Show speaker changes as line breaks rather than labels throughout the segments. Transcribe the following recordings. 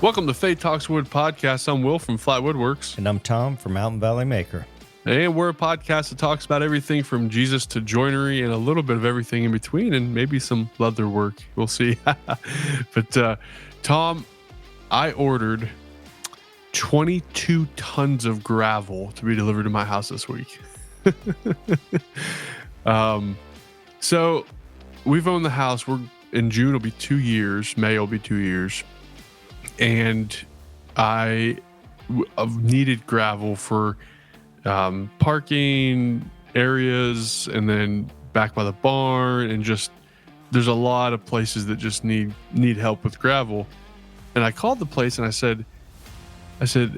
Welcome to Fade Talks Wood Podcast. I'm Will from Flat Woodworks.
And I'm Tom from Mountain Valley Maker.
And we're a podcast that talks about everything from Jesus to joinery and a little bit of everything in between and maybe some leather work. We'll see. But Tom, I ordered 22 tons of gravel to be delivered to my house this week. So we've owned the house. We're in June, it'll be 2 years. May will be 2 years. And I've needed gravel for parking areas and then back by the barn, and just there's a lot of places that just need help with gravel. And I called the place and I said,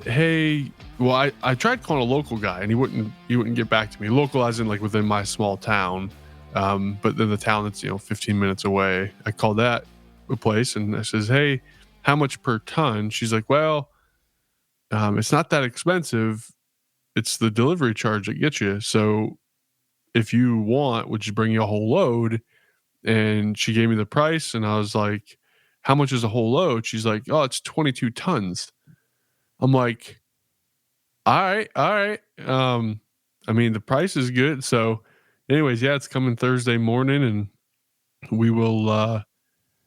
hey, well, I tried calling a local guy and he wouldn't get back to me. Local as in like within my small town. But then the town that's 15 minutes away, I called that place and I says, hey, how much per ton? She's like, well, it's not that expensive. It's the delivery charge that gets you. So if you want, would you bring you a whole load? And she gave me the price and I was like, how much is a whole load? She's like, oh, it's 22 tons. I'm like, all right. I mean, the price is good. So anyways, yeah, it's coming Thursday morning and we will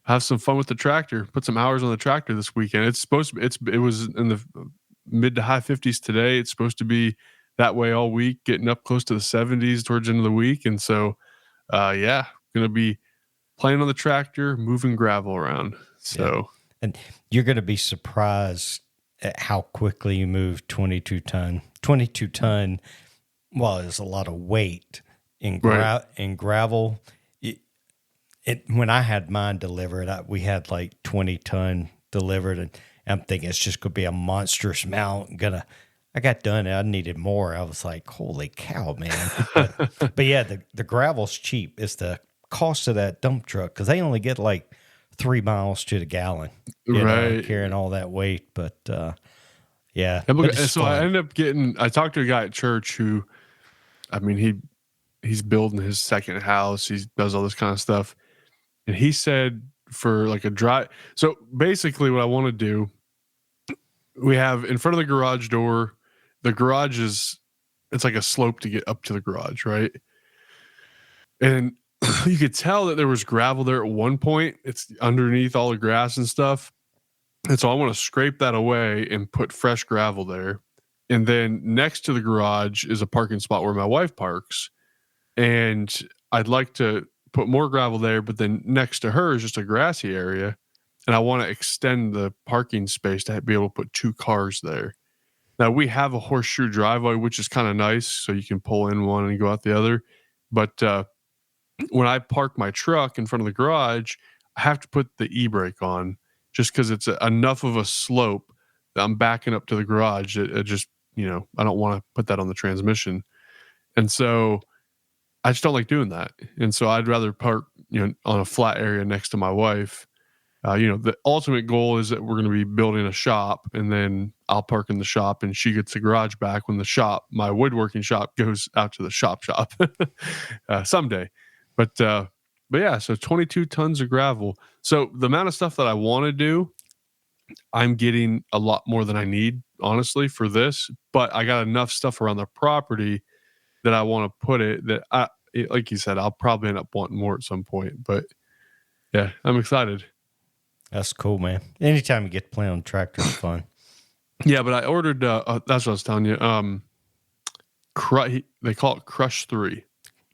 have some fun with the tractor, put some hours on the tractor this weekend. It's supposed to be, it was in the mid to high 50s today. It's supposed to be that way all week, getting up close to the 70s towards the end of the week. And so, yeah, going to be playing on the tractor, moving gravel around. So,
yeah. And you're going to be surprised at how quickly you move 22 ton. 22 ton, well, there's a lot of weight in gravel. When I had mine delivered, we had like 20 ton delivered, and I'm thinking it's just going to be a monstrous amount. I got done and I needed more. I was like, holy cow, man. But yeah, the gravel's cheap. It's the cost of that dump truck because they only get like 3 miles to the gallon, carrying all that weight. But yeah.
So I ended up I talked to a guy at church who, I mean, he's building his second house. He does all this kind of stuff. And he said for like a dry, so basically what I want to do, we have in front of the garage door, the garage it's like a slope to get up to the garage, right? And you could tell that there was gravel there at one point. It's underneath all the grass and stuff. And so I want to scrape that away and put fresh gravel there. And then next to the garage is a parking spot where my wife parks. And I'd like to put more gravel there, but then next to her is just a grassy area. And I want to extend the parking space to be able to put 2 cars there. Now we have a horseshoe driveway, which is kind of nice. So you can pull in one and go out the other. But when I park my truck in front of the garage, I have to put the e-brake on just because it's enough of a slope that I'm backing up to the garage. It just, I don't want to put that on the transmission. And so I just don't like doing that. And so I'd rather park, on a flat area next to my wife. The ultimate goal is that we're going to be building a shop, and then I'll park in the shop and she gets the garage back when my woodworking shop goes out to the shop someday. But yeah, so 22 tons of gravel. So the amount of stuff that I want to do, I'm getting a lot more than I need, honestly, for this. But I got enough stuff around the property that I want to put it that like you said, I'll probably end up wanting more at some point. But yeah, I'm excited.
That's cool, man. Anytime you get to play on tractor is fun.
Yeah, but I ordered, that's what I was telling you. They call it Crush 3.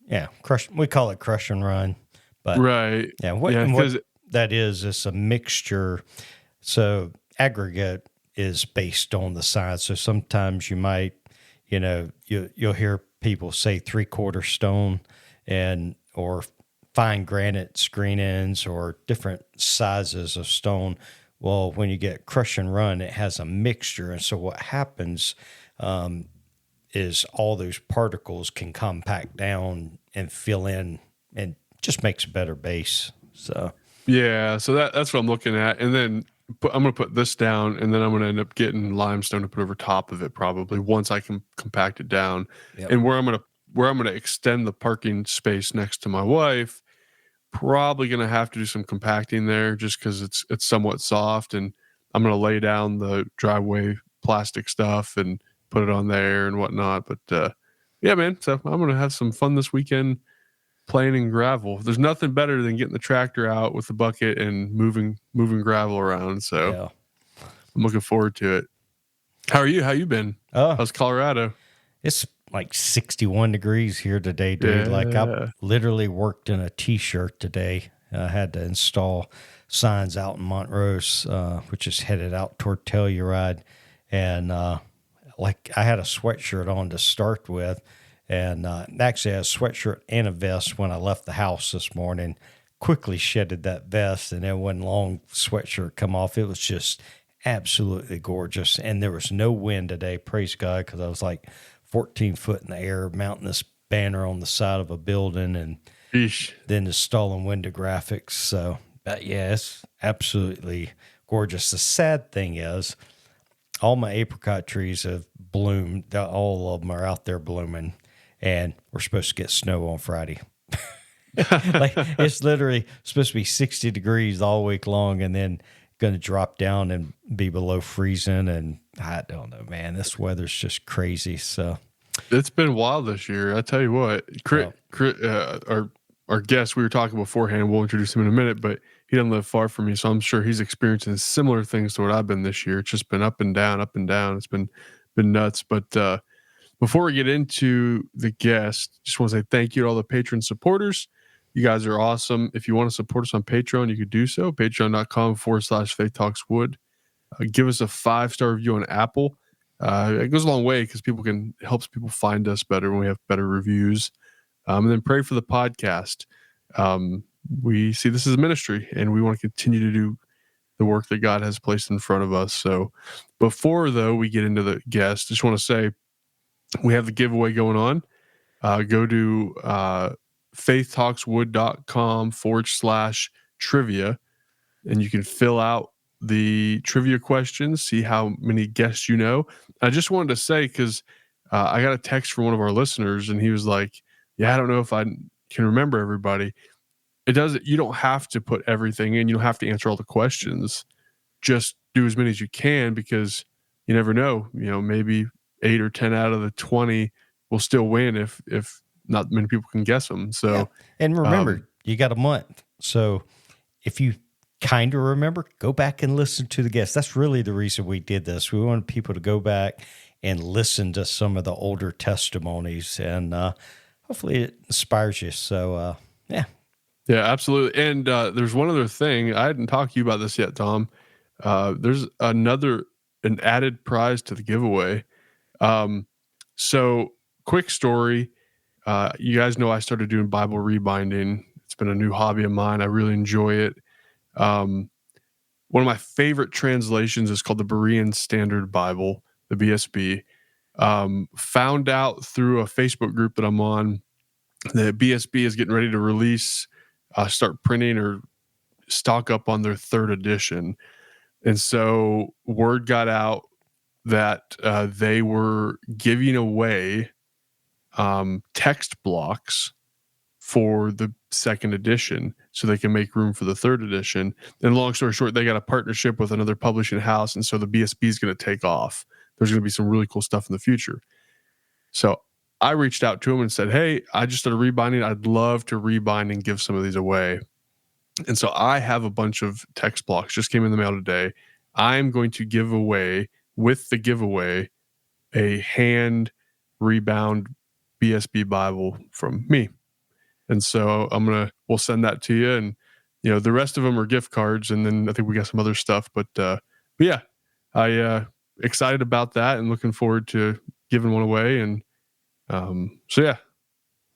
Yeah, we call it Crush and Run. But
right.
Yeah, what that is, it's a mixture. So aggregate is based on the size. So sometimes you might, you'll hear people say 3/4 stone or fine granite screen ends or different sizes of stone. Well, when you get Crush and Run, it has a mixture. And so what happens is all those particles can compact down and fill in and just makes a better base. So
yeah, so that's what I'm looking at. And then I'm going to put this down, and then I'm going to end up getting limestone to put over top of it probably once I can compact it down. Yep. And where I'm going to extend the parking space next to my wife, probably going to have to do some compacting there just because it's somewhat soft. And I'm gonna lay down the driveway plastic stuff and put it on there and whatnot. But yeah, man. So I'm gonna have some fun this weekend playing in gravel. There's nothing better than getting the tractor out with the bucket and moving gravel around. So
Yeah.
I'm looking forward to it. How are you? How you been? How's Colorado?
It's like 61 degrees here today, dude.
Yeah.
Like I literally worked in a t-shirt today. I had to install signs out in Montrose, which is headed out toward Telluride. And like I had a sweatshirt on to start with. And actually I had a sweatshirt and a vest when I left the house this morning. Quickly shedded that vest, and then when long sweatshirt come off, it was just absolutely gorgeous. And there was no wind today, praise God, because I was like 14 foot in the air mounting this banner on the side of a building and then installing window graphics. So, but yeah, it's absolutely gorgeous. The sad thing is all my apricot trees have bloomed. All of them are out there blooming, and we're supposed to get snow on Friday. Like it's literally supposed to be 60 degrees all week long, and then going to drop down and be below freezing. And I don't know, man, this weather's just crazy. So
it's been wild this year. I tell you what, our guest, we were talking beforehand, we'll introduce him in a minute, but he doesn't live far from me. So I'm sure he's experiencing similar things to what I've been this year. It's just been up and down, up and down. It's been nuts. But before we get into the guest, just want to say thank you to all the patron supporters. You guys are awesome. If you want to support us on Patreon, you could do so. Patreon.com/Faith Talks Wood. Give us a 5-star review on Apple. It goes a long way because helps people find us better when we have better reviews. And then pray for the podcast. We see this as a ministry, and we want to continue to do the work that God has placed in front of us. So before, though, we get into the guest, just want to say we have the giveaway going on. Go to faithtalkswood.com/trivia, and you can fill out the trivia questions, see how many guests you know. I just wanted to say, because I got a text from one of our listeners, and he was like, yeah, I don't know if I can remember everybody. You don't have to put everything in. You don't have to answer all the questions. Just do as many as you can, because you never know. Maybe 8 or 10 out of the 20 will still win if not many people can guess them. So, yeah.
And remember, you got a month. So if you kind of remember, go back and listen to the guests. That's really the reason we did this. We wanted people to go back and listen to some of the older testimonies, and hopefully it inspires you. So, yeah.
Yeah, absolutely. And there's one other thing. I hadn't talked to you about this yet, Tom. There's an added prize to the giveaway. So quick story. You guys know I started doing Bible rebinding. It's been a new hobby of mine. I really enjoy it. One of my favorite translations is called the Berean Standard Bible, the BSB. Found out through a Facebook group that I'm on, the BSB is getting ready to start printing or stock up on their 3rd edition. And so word got out that they were giving away text blocks for the 2nd edition so they can make room for the 3rd edition. And long story short, they got a partnership with another publishing house, and so the BSB is going to take off. There's going to be some really cool stuff in the future. So I reached out to him and said, hey, I just started rebinding. I'd love to rebind and give some of these away. And so I have a bunch of text blocks, just came in the mail today. I'm going to give away, with the giveaway, a hand rebound BSB Bible from me. And so we'll send that to you. And, the rest of them are gift cards. And then I think we got some other stuff. But yeah, excited about that and looking forward to giving one away. And so, yeah,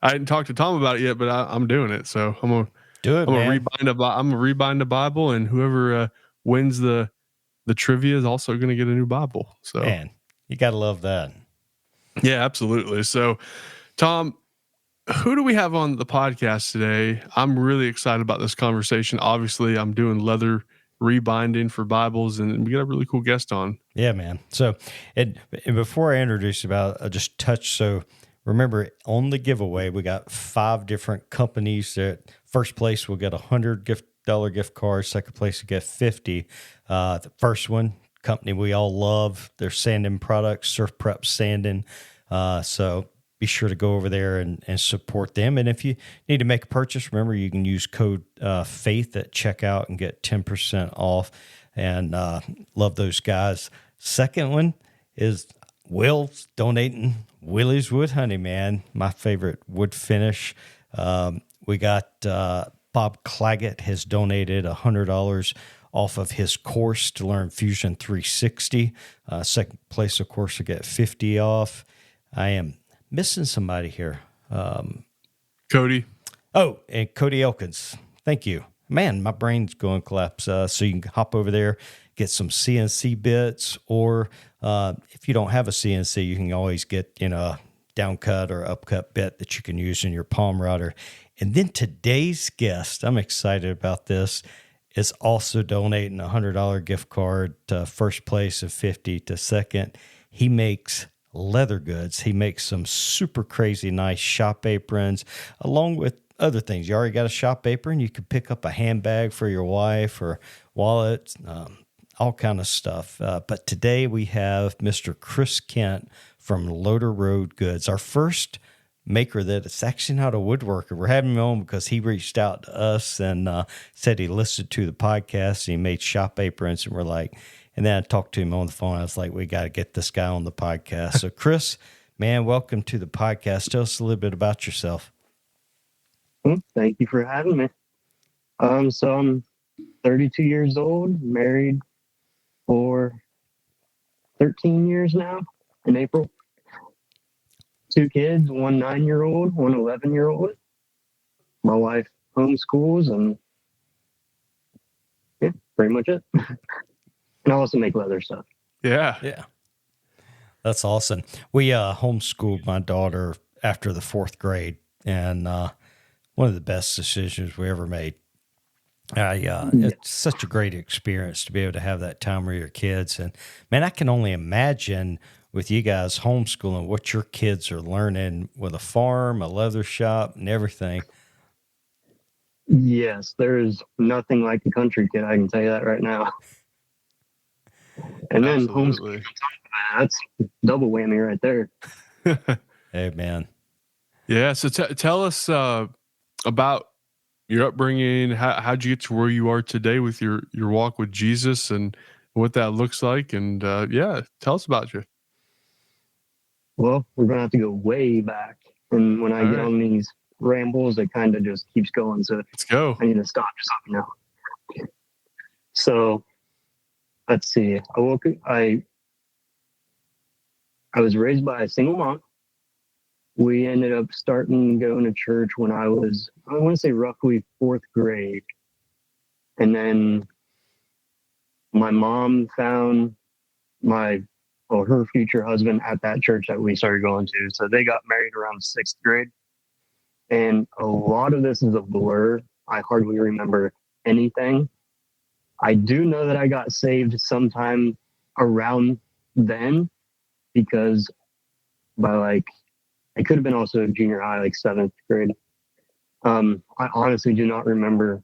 I hadn't talked to Tom about it yet, but I'm doing it. So I'm going to do it. I'm going to rebind a Bible, and whoever wins the trivia is also going to get a new Bible. So,
man, you got to love that.
Yeah, absolutely. So, Tom, who do we have on the podcast today? I'm really excited about this conversation. Obviously, I'm doing leather rebinding for Bibles, and we got a really cool guest on.
Yeah, man. So, and before I introduce you about, I'll just touch. So, remember, on the giveaway, we got 5 different companies. That first place will get 100 gift card. Second place will get 50. The first one, company we all love, their sanding products, Surf Prep Sanding. So be sure to go over there and support them. And if you need to make a purchase, remember you can use code FAITH at checkout and get 10% off. And love those guys. Second one is Will's donating Willie's Wood Honey, man. My favorite wood finish. We got Bob Claggett has donated $100 off of his course to learn Fusion 360. Second place, of course, will get 50 off. I am missing somebody here.
Cody.
Oh, and Cody Elkins. Thank you. Man, my brain's going to collapse. So you can hop over there, get some CNC bits, or if you don't have a CNC, you can always get, a downcut or upcut bit that you can use in your palm router. And then today's guest, I'm excited about this, is also donating a $100 gift card to first place of 50 to second. He makes leather goods. He makes some super crazy nice shop aprons along with other things. You already got a shop apron. You could pick up a handbag for your wife or wallet, all kind of stuff. But today we have Mr. Chris Kent from Loader Road Goods, our first maker that it's actually not a woodworker. We're having him on because he reached out to us and said he listened to the podcast and he made shop aprons, and we're like, and then I talked to him on the phone. I was like, we got to get this guy on the podcast. So Chris, man, welcome to the podcast. Tell us a little bit about yourself.
Thank you for having me. So I'm 32 years old, married for 13 years now in April. 2 kids, one 9-year-old, one 11-year-old. My wife homeschools, and yeah, pretty much it. And I also make leather stuff.
Yeah. That's awesome. We homeschooled my daughter after the 4th grade, and one of the best decisions we ever made. It's such a great experience to be able to have that time with your kids. And man, I can only imagine with you guys homeschooling what your kids are learning with a farm, a leather shop, and everything.
Yes, there is nothing like the country kid. I can tell you that right now. And then homeschooling, that's double whammy right there.
Hey, man.
Yeah. So tell us about your upbringing. How'd you get to where you are today with your walk with Jesus and what that looks like? And tell us about you.
Well, we're going to have to go way back. And when I get on these rambles, it kind of just keeps going. So
let's go.
I need to stop just let me know. So let's see. I was raised by a single mom. We ended up starting going to church when I want to say roughly 4th grade. And then my mom found her future husband at that church that we started going to. So they got married around 6th grade. And a lot of this is a blur. I hardly remember anything. I do know that I got saved sometime around then, because by it could have been also junior high, 7th grade. I honestly do not remember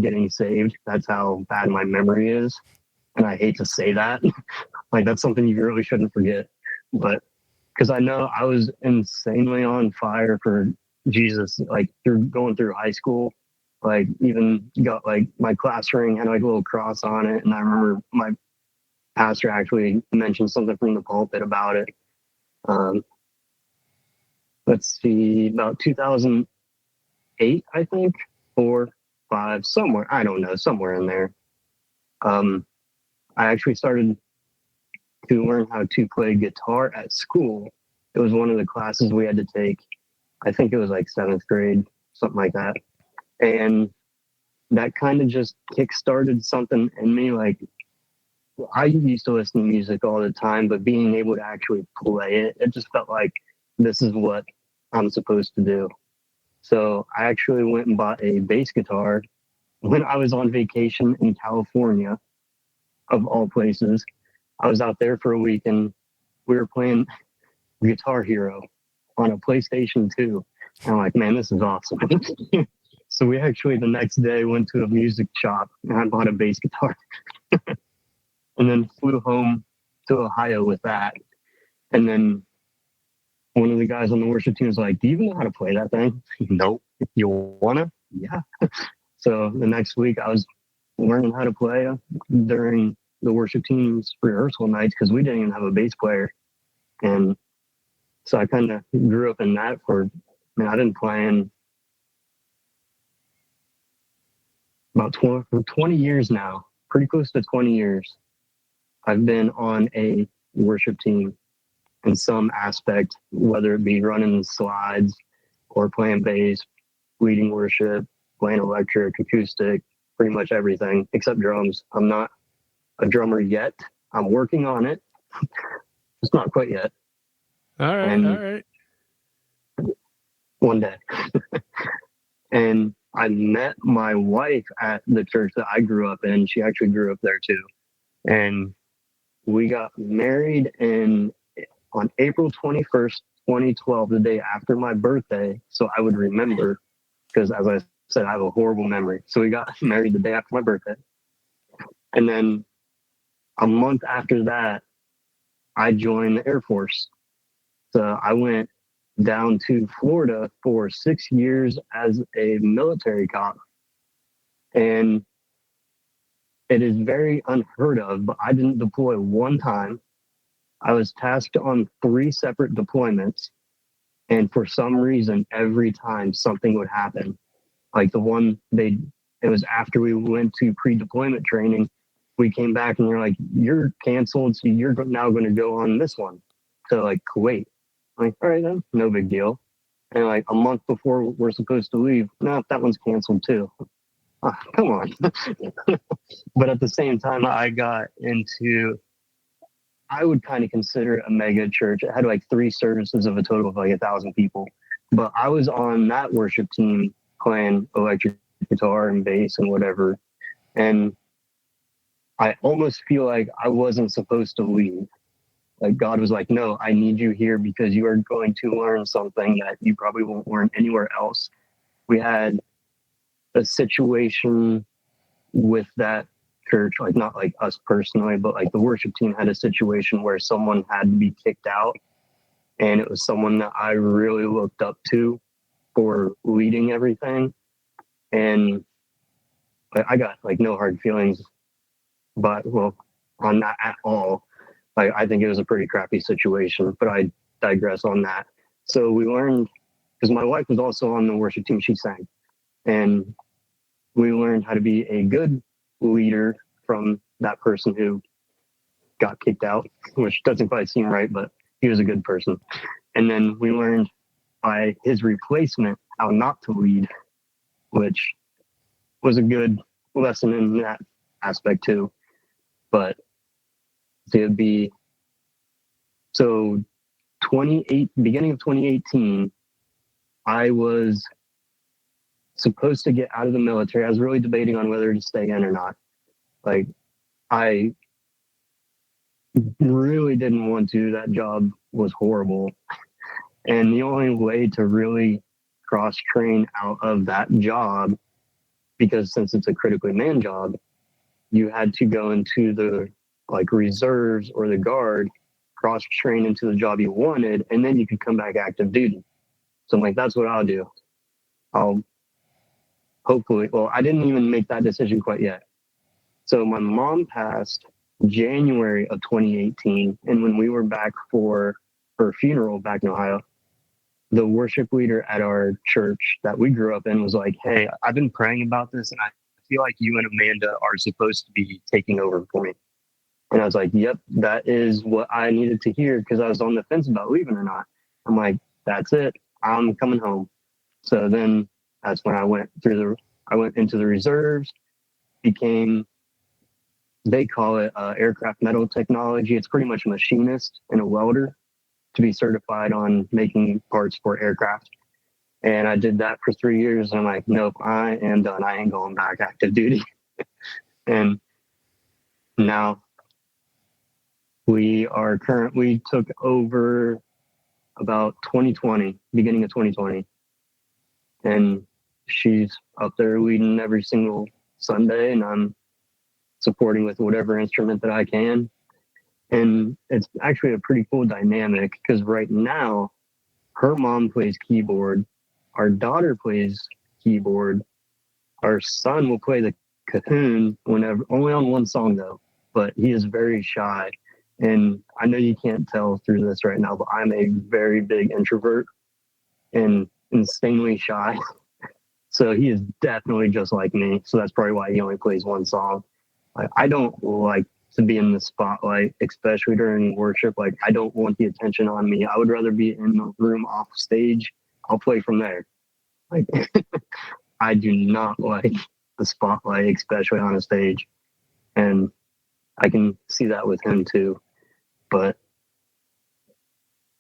getting saved. That's how bad my memory is. And I hate to say that. That's something you really shouldn't forget. But because I know I was insanely on fire for Jesus, going through high school. Even got my class ring had a little cross on it. And I remember my pastor actually mentioned something from the pulpit about it. Let's see, about 2008, I think, 4, 5, somewhere. I don't know, somewhere in there. I actually started to learn how to play guitar at school. It was one of the classes we had to take. I think it was 7th grade, something like that. And that kind of just kick-started something in me. I used to listen to music all the time, but being able to actually play it, it just felt like this is what I'm supposed to do. So I actually went and bought a bass guitar when I was on vacation in California, of all places. I was out there for a week and we were playing Guitar Hero on a PlayStation 2. And I'm like, man, this is awesome. So we actually the next day went to a music shop and I bought a bass guitar and then flew home to Ohio with that. And then one of the guys on the worship team was like, "Do you even know how to play that thing?" Nope. You wanna? Yeah. So the next week I was learning how to play during the worship team's rehearsal nights because we didn't even have a bass player. And so I kind of grew up in that I've been playing about 20 years now, pretty close to 20 years. I've been on a worship team in some aspect, whether it be running slides or playing bass, leading worship, playing electric, acoustic, pretty much everything except drums. I'm not a drummer yet. I'm working on it. It's not quite yet.
All right.
And
all right.
one day. And I met my wife at the church that I grew up in. She actually grew up there too. And we got married on April 21st, 2012, the day after my birthday. So I would remember, because as I said, I have a horrible memory. So we got married the day after my birthday. And then a month after that, I joined the Air Force. So I went down to Florida for 6 years as a military cop. And it is very unheard of, but I didn't deploy one time. I was tasked on 3 separate deployments. And for some reason, every time something would happen. Like it was after we went to pre-deployment training, we came back and they're like, "You're canceled, so you're now going to go on this one to like Kuwait." I'm like, all right, then, no big deal. And like a month before we're supposed to leave, no, that one's canceled too. Oh, come on. But at the same time, I would kind of consider it a mega church. It had like 3 services of a total of like 1,000 people. But I was on that worship team playing electric guitar and bass and whatever. And I almost feel like I wasn't supposed to leave. Like God was like, "No, I need you here because you are going to learn something that you probably won't learn anywhere else." We had a situation with that church, like not like us personally, but like the worship team had a situation where someone had to be kicked out. And it was someone that I really looked up to for leading everything. And I got like no hard feelings, but well, on that at all. Like, I think it was a pretty crappy situation, but I digress on that. So we learned, because my wife was also on the worship team, she sang. And we learned how to be a good leader from that person who got kicked out, which doesn't quite seem right, but he was a good person. And then we learned by his replacement how not to lead, which was a good lesson in that aspect too. But it'd be so beginning of 2018, I was supposed to get out of the military. I was really debating on whether to stay in or not. Like, I really didn't want to. That job was horrible. And the only way to really cross train out of that job, because since it's a critically manned job, you had to go into the like reserves or the guard, cross train into the job you wanted, and then you could come back active duty. So I'm like, that's what I'll do. I'll hopefully, well, I didn't even make that decision quite yet. So my mom passed January of 2018. And when we were back for her funeral back in Ohio, the worship leader at our church that we grew up in was like, "Hey, I've been praying about this and I feel like you and Amanda are supposed to be taking over for me." And I was like, "Yep, that is what I needed to hear," because I was on the fence about leaving or not. I'm like, "That's it. I'm coming home." So then that's when I went into the reserves, they call it aircraft metal technology. It's pretty much a machinist and a welder to be certified on making parts for aircraft. And I did that for 3 years. And I'm like, nope, I am done. I ain't going back active duty. And now we took over about 2020, beginning of 2020. And she's up there leading every single Sunday, and I'm supporting with whatever instrument that I can. And it's actually a pretty cool dynamic because right now, her mom plays keyboard, our daughter plays keyboard, our son will play the cajon whenever, only on one song though, but he is very shy. And I know you can't tell through this right now, but I'm a very big introvert and insanely shy. So he is definitely just like me. So that's probably why he only plays one song. Like, I don't like to be in the spotlight, especially during worship. Like, I don't want the attention on me. I would rather be in the room off stage. I'll play from there. Like, I do not like the spotlight, especially on a stage. And I can see that with him too. But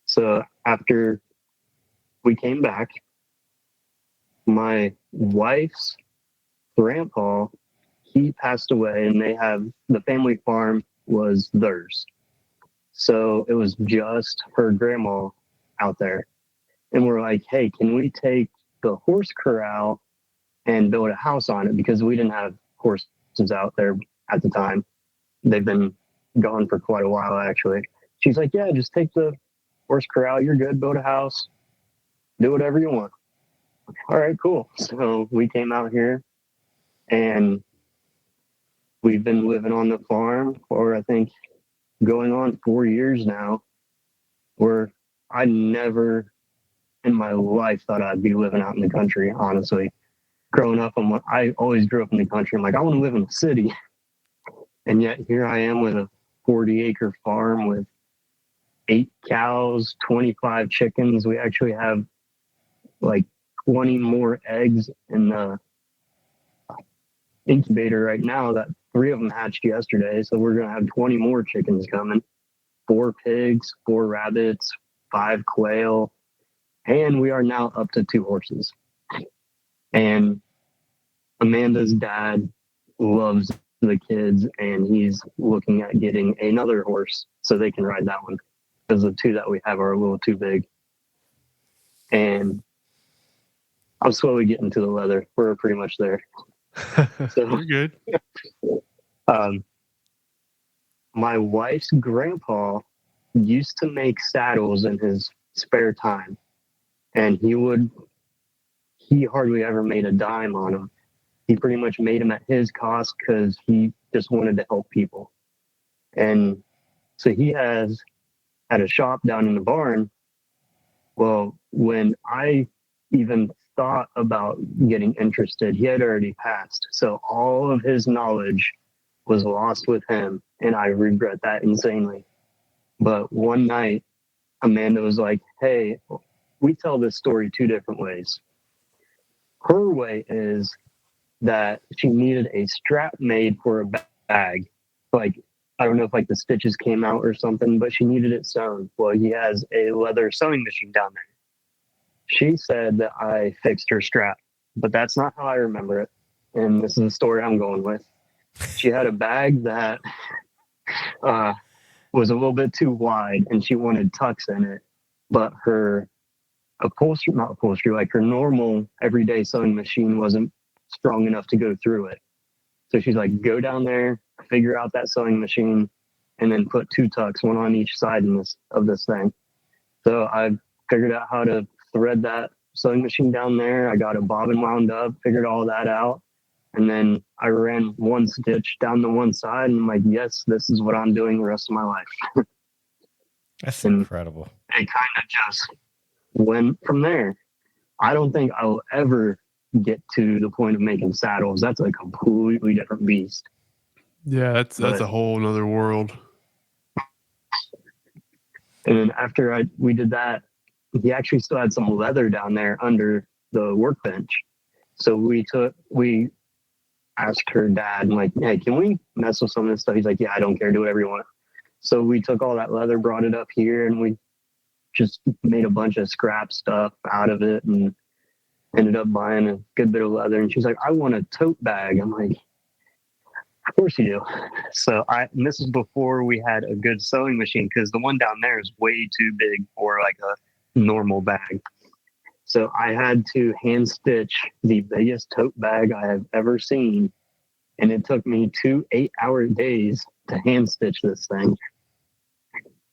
so after we came back, my wife's grandpa, he passed away, and they have the family farm was theirs. So it was just her grandma out there. And we're like, hey, can we take the horse corral and build a house on it? Because we didn't have horses out there at the time. They've been gone for quite a while, actually. She's like, yeah, just take the horse corral. You're good. Build a house. Do whatever you want. All right, cool. So we came out here, and we've been living on the farm for, I think, going on 4 years now, where I never in my life thought I'd be living out in the country, honestly. Growing up, I always grew up in the country. I'm like, I want to live in the city. And yet here I am with a 40-acre farm with 8 cows, 25 chickens. We actually have like 20 more eggs in the incubator right now. That 3 of them hatched yesterday. So we're going to have 20 more chickens coming, 4 pigs, 4 rabbits, 5 quail. And we are now up to 2 horses. And Amanda's dad loves the kids, and he's looking at getting another horse so they can ride that one, because the 2 that we have are a little too big. And I'm slowly getting to the leather. We're pretty much there.
So we're good.
My wife's grandpa used to make saddles in his spare time, and he hardly ever made a dime on them. He pretty much made them at his cost because he just wanted to help people. And so he has at a shop down in the barn. Well, when I even thought about getting interested, he had already passed. So all of his knowledge was lost with him, and I regret that insanely. But one night, Amanda was like, hey, we tell this story 2 different ways. Her way is that she needed a strap made for a bag. Like, I don't know if like the stitches came out or something, but she needed it sewn. Well, he has a leather sewing machine down there. She said that I fixed her strap, but that's not how I remember it. And this is the story I'm going with. She had a bag that was a little bit too wide, and she wanted tucks in it, but her like her normal everyday sewing machine wasn't strong enough to go through it. So she's like, go down there, figure out that sewing machine, and then put 2 tucks, one on each side of this thing. So I figured out how to thread that sewing machine down there. I got a bobbin wound up, figured all that out. And then I ran 1 stitch down the one side, and I'm like, yes, this is what I'm doing the rest of my life.
That's incredible.
It kind of just went from there. I don't think I'll ever get to the point of making saddles. That's a completely different beast.
Yeah, that's a whole nother world.
And then after we did that, he actually still had some leather down there under the workbench. So we asked her dad, like, hey, can we mess with some of this stuff? He's like, yeah, I don't care. Do whatever you want. So we took all that leather, brought it up here, and we just made a bunch of scrap stuff out of it and ended up buying a good bit of leather. And she's like, I want a tote bag. I'm like, of course you do. So and this is before we had a good sewing machine, because the one down there is way too big for like a normal bag. So I had to hand stitch the biggest tote bag I have ever seen. And it took me 2 8-hour days to hand stitch this thing.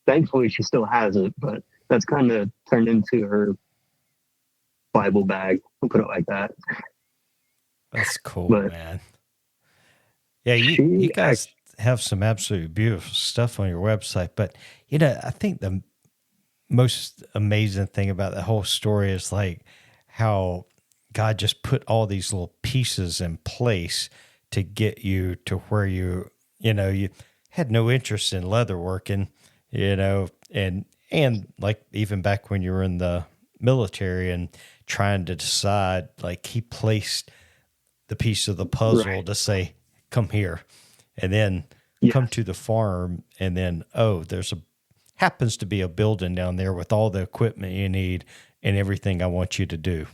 Thankfully, she still has it, but that's kind of turned into her Bible bag. I'll put it like that.
That's cool,
But
man. Yeah, you guys have some absolutely beautiful stuff on your website. But, I think the most amazing thing about the whole story is like how God just put all these little pieces in place to get you to where you had no interest in leather working, and like even back when you were in the military and trying to decide, like he placed the piece of the puzzle to say, come here, and then come to the farm, and then, there's happens to be a building down there with all the equipment you need and everything I want you to do.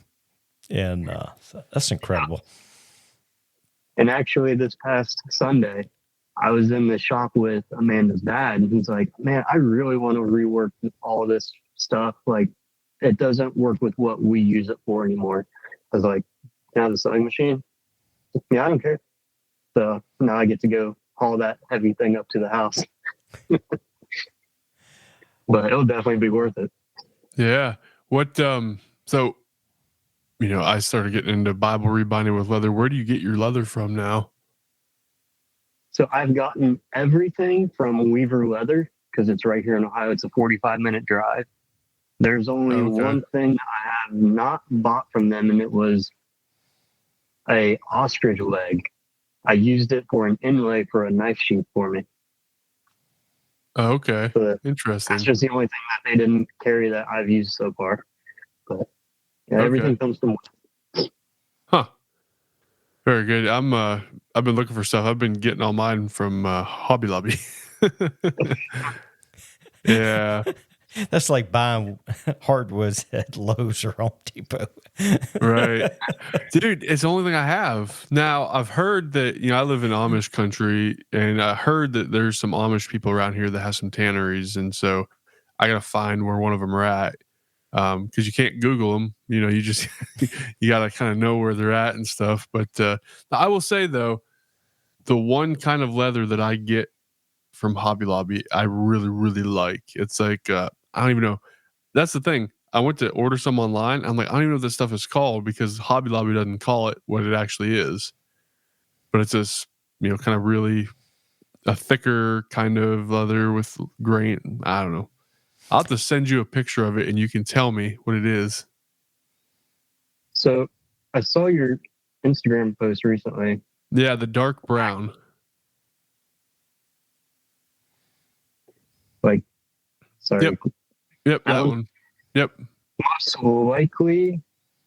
And so that's incredible.
And actually, this past Sunday, I was in the shop with Amanda's dad, and he's like, man, I really want to rework all of this stuff. Like, it doesn't work with what we use it for anymore. I was like, can I have the sewing machine? Yeah, I don't care. So now I get to go haul that heavy thing up to the house. But it'll definitely be worth it.
Yeah. What, so, I started getting into Bible rebinding with leather. Where do you get your leather from now?
So I've gotten everything from Weaver Leather because it's right here in Ohio. It's a 45-minute drive. There's only one thing that I have not bought from them, and it was a ostrich leg. I used it for an inlay for a knife sheath for me.
Oh, okay.
So
interesting.
that's just the only thing that they didn't carry that I've used so far. But yeah, everything comes from.
Huh. Very good. I've been looking for stuff. I've been getting all mine from Hobby Lobby. Yeah.
That's like buying hardwoods at Lowe's or Home Depot.
Right. Dude, it's the only thing I have. Now, I've heard that, I live in Amish country, and I heard that there's some Amish people around here that have some tanneries. And so I got to find where one of them are at. Because you can't Google them. You just, you got to kind of know where they're at and stuff. But I will say, though, the one kind of leather that I get from Hobby Lobby, I really, really like. It's like, I don't even know. That's the thing. I went to order some online. I'm like, I don't even know what this stuff is called because Hobby Lobby doesn't call it what it actually is. But it's this, kind of really a thicker kind of leather with grain. I don't know. I'll have to send you a picture of it and you can tell me what it is.
So I saw your Instagram post recently.
Yeah, the dark brown.
Like, sorry.
Yep, that one. Yep.
Most likely,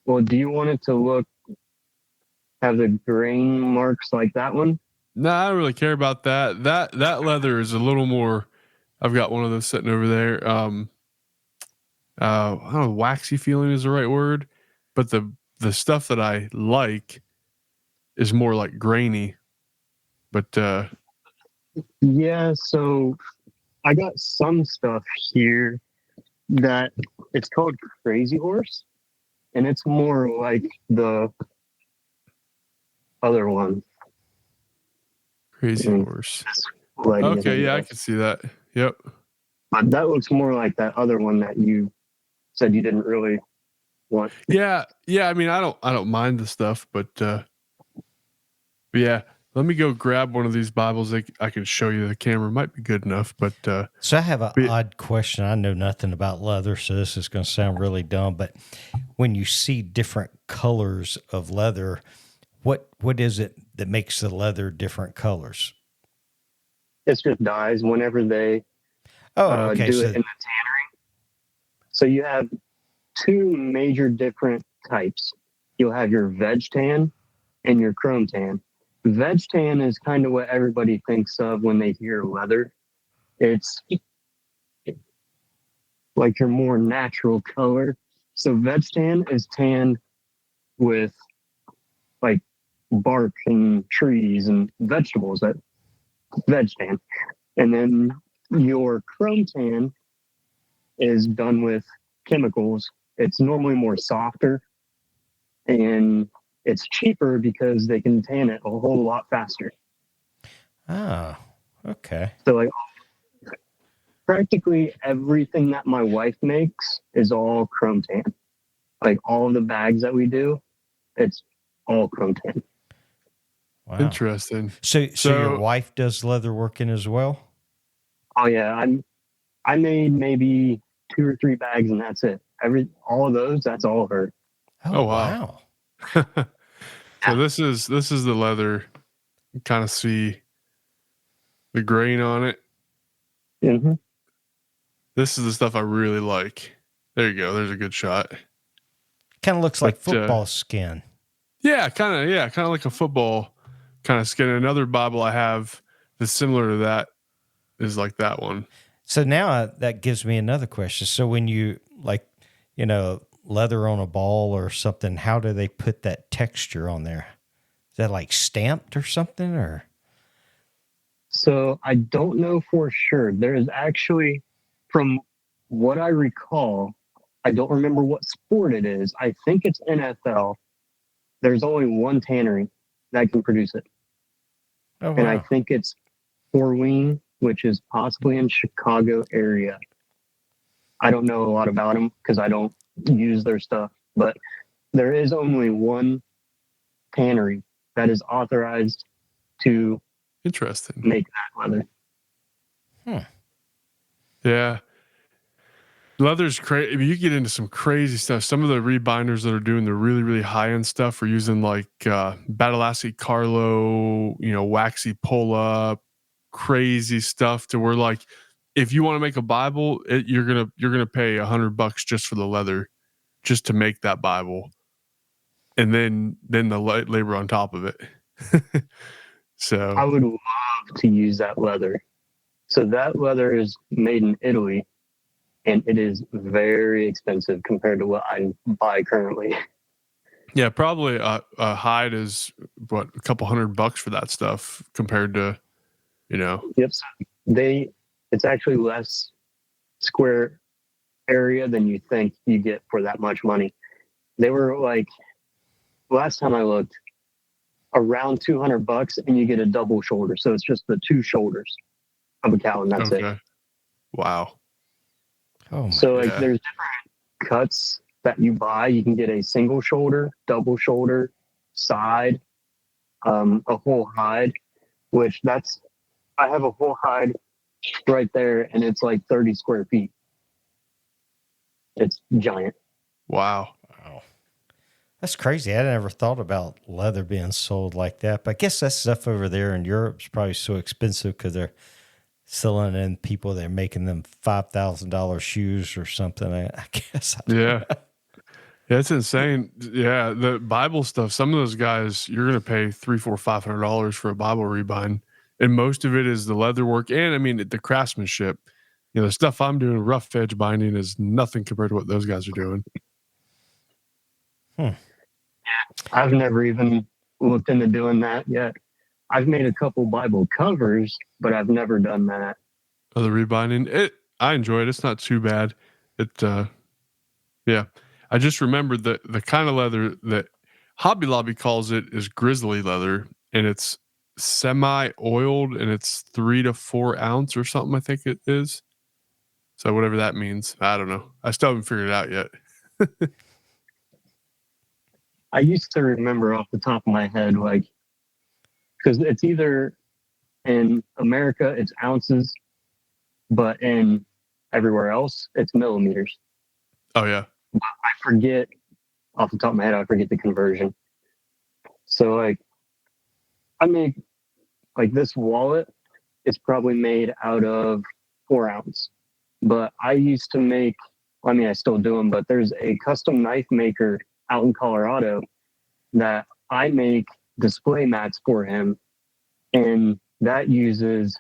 well, do you want it to have the grain marks like that one?
No, I don't really care about that. That leather is a little more. I've got one of those sitting over there. I don't know, waxy feeling is the right word, but the stuff that I like is more like grainy. But
yeah, so I got some stuff here that it's called Crazy Horse, and it's more like the other one.
Crazy Horse.
Okay,
yeah, I can see that. Yep.
But that looks more like that other one that you said you didn't really want.
Yeah. I mean, I don't mind the stuff, but yeah. Let me go grab one of these Bibles. I can show you. The camera might be good enough, but
so I have an odd question. I know nothing about leather, so this is going to sound really dumb. But when you see different colors of leather, what is it that makes the leather different colors?
It's just dyes whenever they do it in the tannery. So you have two major different types. You'll have your veg tan and your chrome tan. Veg tan is kind of what everybody thinks of when they hear leather. It's like your more natural color. So veg tan is tanned with like bark and trees and vegetables, that veg tan. And then your chrome tan is done with chemicals it's normally more softer, and it's cheaper because they can tan it a whole lot faster.
Oh, okay.
So like practically everything that my wife makes is all chrome tan. Like all of the bags that we do, it's all chrome tan.
Wow.
Interesting.
So your wife does leather working as well?
Oh yeah, I made maybe 2 or 3 bags and that's it. All of those, that's all her.
Oh, wow. So this is the leather. You kind of see the grain on it.
Mm-hmm.
This is the stuff I really like. There you go. There's a good shot.
Kind of looks like football skin.
Yeah, kind of like a football kind of skin. Another Bible I have that's similar to that is like that one.
So now that gives me another question. So when you leather on a ball or something, how do they put that texture on there? Is that like stamped or something, or?
So I don't know for sure. There is actually, from what I recall, I don't remember what sport it is. I think it's NFL. There's only one tannery that can produce it.
Oh, wow.
And I think it's Horween, which is possibly in Chicago area. I don't know a lot about them because I don't use their stuff, but there is only one tannery that is authorized to
Interesting.
make that leather.
Yeah. Leather's crazy. I mean, you get into some crazy stuff. Some of the rebinders that are doing the really, really high end stuff are using like Badalassi Carlo, waxy pull up, crazy stuff to where like if you want to make a Bible, you're gonna pay $100 just for the leather, just to make that Bible, and then the labor on top of it. So
I would love to use that leather. So that leather is made in Italy, and it is very expensive compared to what I buy currently.
yeah, probably a hide is what, a couple $100 for that stuff compared to,
Yep. So it's actually less square area than you think you get for that much money. They were like, last time I looked, around $200, and you get a double shoulder. So it's just the 2 shoulders of a cow, and that's it.
Wow.
Oh,
so like there's different cuts that you buy. You can get a single shoulder, double shoulder, side, a whole hide, which I have a whole hide right there, and it's like 30 square feet. It's giant.
Wow.
That's crazy. I never thought about leather being sold like that. But I guess that stuff over there in Europe is probably so expensive because they're selling in people, they're making them $5,000 shoes or something. I guess.
Yeah. Yeah, it's insane. Yeah, the Bible stuff, some of those guys, you're going to pay $300, $400, $500 for a Bible rebind. And most of it is the leather work. And I mean, the craftsmanship. The stuff I'm doing, rough edge binding, is nothing compared to what those guys are doing.
I've never even looked into doing that yet. I've made a couple Bible covers, but I've never done that.
Oh, the rebinding, I enjoy it. It's not too bad. Yeah. I just remembered that the kind of leather that Hobby Lobby calls it is grizzly leather, and it's semi-oiled, and it's 3 to 4 ounce or something, I think it is. So whatever that means, I don't know. I still haven't figured it out yet.
I used to remember off the top of my head, like, because it's either in America, it's ounces, but in everywhere else, it's millimeters.
Oh, yeah.
I forget off the top of my head, I forget the conversion. So, like, I make, like, this wallet is probably made out of 4 ounce. But I used to make, I still do them, but there's a custom knife maker out in Colorado that I make display mats for him, and that uses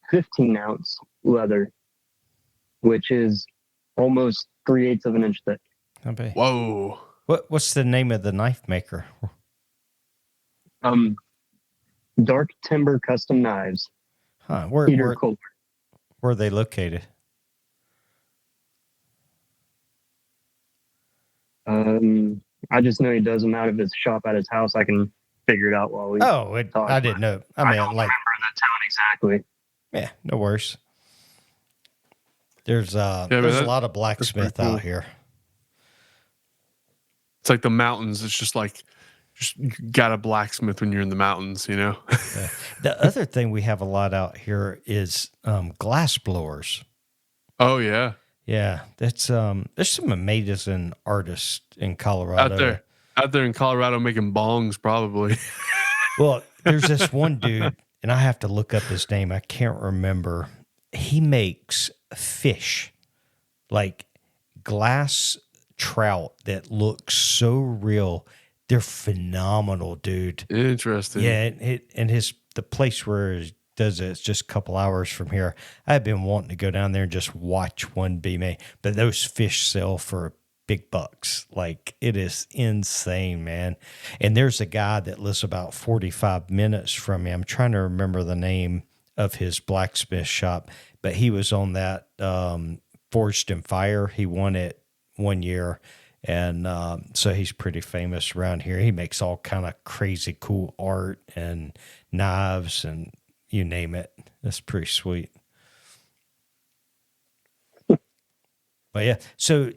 15 ounce leather, which is almost 3/8 of an inch thick.
Whoa.
What's the name of the knife maker?
Dark Timber Custom Knives.
Where are they located?
I just know he does them out of his shop at his house. I can figure it out while we
Oh,
talk.
I didn't know. I
I
mean,
don't
like,
remember the town exactly.
yeah, no worries. There's
man,
a
that-
lot of blacksmith
cool.
out here.
It's like the mountains. It's just like you got a blacksmith when you're in the mountains, you know.
Yeah. The other thing we have a lot out here is glass blowers.
Oh yeah,
Yeah, that's there's some amazing artists in Colorado.
out there in Colorado making bongs, probably.
Well, there's this one dude, and I have to look up his name. I can't remember. He makes fish, like glass trout that look so real. They're phenomenal, dude.
Interesting.
Yeah, and the place where he does it's just a couple hours from here. I've been wanting to go down there and just watch one be made, but those fish sell for big bucks. Like, it is insane, man. And there's a guy that lives about 45 minutes from me. I'm trying to remember the name of his blacksmith shop, but he was on that Forged in Fire. He won it one year. And so he's pretty famous around here. He makes all kind of crazy cool art and knives and you name it. That's pretty sweet. But yeah, so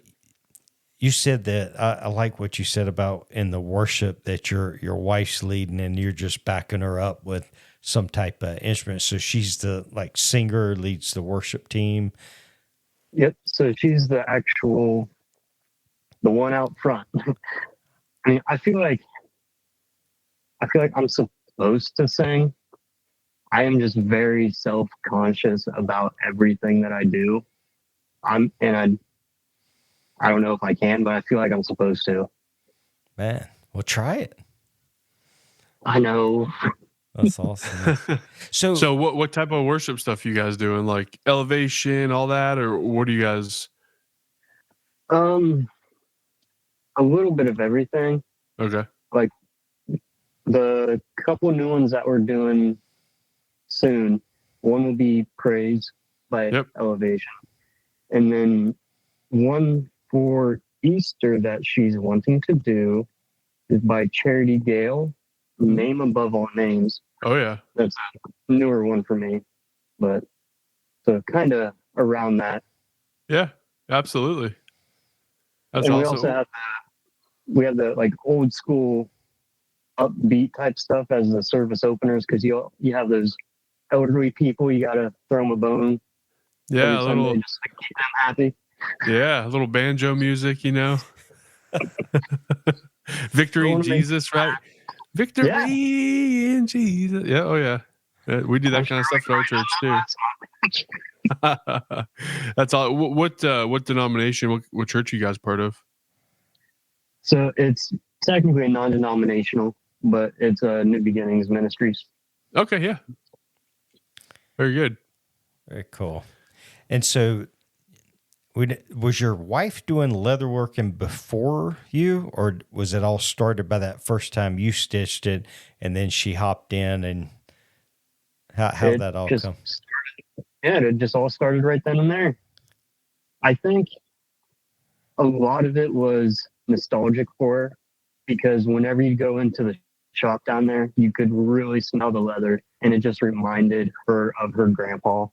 you said that I like what you said about in the worship that your wife's leading and you're just backing her up with some type of instrument. So she's the like singer, leads the worship team.
Yep. So she's the one out front. I mean, I feel like I'm supposed to sing. I am just very self-conscious about everything that I do. I don't know if I can, but I feel like I'm supposed to.
Man, well, try it.
I know.
That's awesome.
So what type of worship stuff you guys doing? Like elevation, all that, or what do you guys?
A little bit of everything.
Okay.
Like the couple new ones that we're doing soon. One will be Praise by Elevation. And then one for Easter that she's wanting to do is by Charity Gale, Name Above All Names.
Oh yeah.
That's a newer one for me. But so kind of around that.
Yeah, absolutely. That's
and
awesome.
We also have the like old school upbeat type stuff as the service openers, because you have those elderly people, you got to throw them a bone.
Yeah, a little,
just to keep them happy.
Yeah, a little banjo music, you know. Victory in Jesus, right? Victory in Jesus. Yeah, oh yeah. We do that kind of stuff at our church too. That's all. What denomination? What church are you guys part of?
So it's technically non-denominational, but it's New Beginnings Ministries.
Okay, yeah. Very good.
Very cool. And so, was your wife doing leatherworking before you, or was it all started by that first time you stitched it, and then she hopped in, and how that all come?
It just all started right then and there. I think a lot of it was nostalgic for her, because whenever you go into the shop down there, you could really smell the leather, and it just reminded her of her grandpa.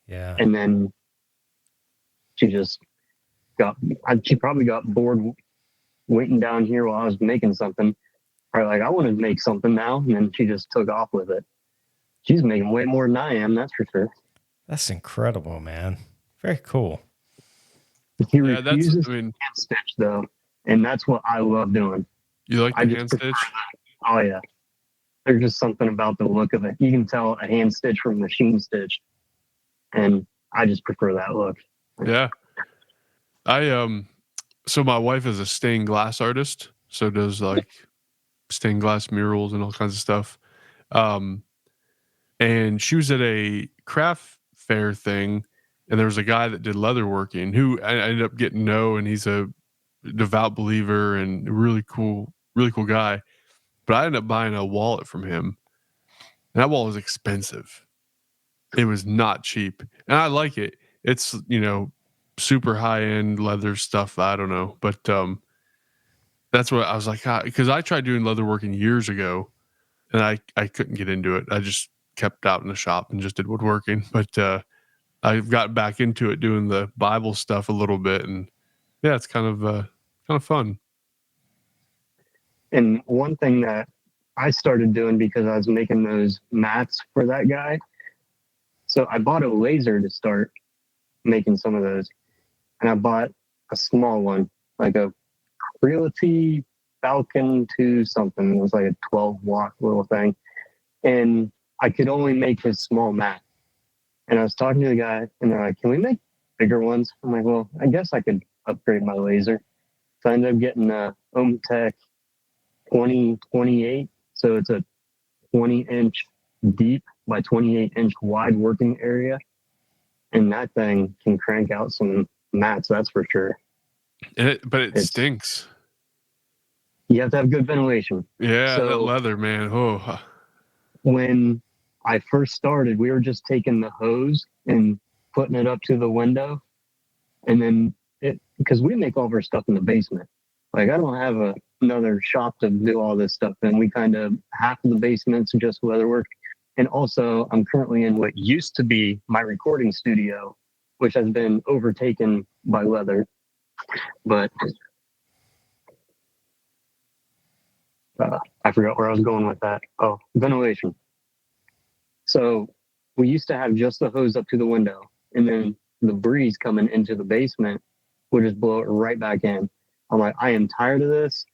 Yeah.
And then she probably got bored waiting down here while I was making something. Probably like, I want to make something now. And then she just took off with it. She's making way more than I am, that's for sure.
That's incredible, man. Very cool.
He refuses to hand stitch, though. And that's what I love doing.
You like the hand stitch?
Oh, yeah. There's just something about the look of it. You can tell a hand stitch from machine stitch. And I just prefer that look.
Yeah. So my wife is a stained glass artist, so does like stained glass murals and all kinds of stuff. And she was at a craft fair thing, and there was a guy that did leatherworking who I ended up getting to know, and he's a devout believer and really cool guy. But I ended up buying a wallet from him, and that wallet was expensive. It was not cheap, and I like it. It's, super high end leather stuff. I don't know, but That's what I was like, because I tried doing leatherworking years ago, and I couldn't get into it. I just kept out in the shop and just did woodworking. But I've got back into it doing the Bible stuff a little bit, and yeah, it's kind of fun.
And one thing that I started doing because I was making those mats for that guy, so I bought a laser to start making some of those, and I bought a small one, like a Realty Falcon 2 something. It was like a 12-watt little thing, and I could only make his small mat. And I was talking to the guy, and they're like, "Can we make bigger ones?" I'm like, "Well, I guess I could upgrade my laser." So I ended up getting a Ometech 2028. So it's a 20-inch deep by 28-inch wide working area, and that thing can crank out some mats. That's for sure.
But it stinks.
You have to have good ventilation.
Yeah,
So
that leather, man. Oh,
when I first started, we were just taking the hose and putting it up to the window, and then because we make all of our stuff in the basement. Like I don't have another shop to do all this stuff in. We kind of half of the basement's just leatherwork, and also I'm currently in what used to be my recording studio, which has been overtaken by leather. But I forgot where I was going with that. Oh, ventilation. So we used to have just the hose up to the window, and then the breeze coming into the basement would just blow it right back in. I'm like, I am tired of this.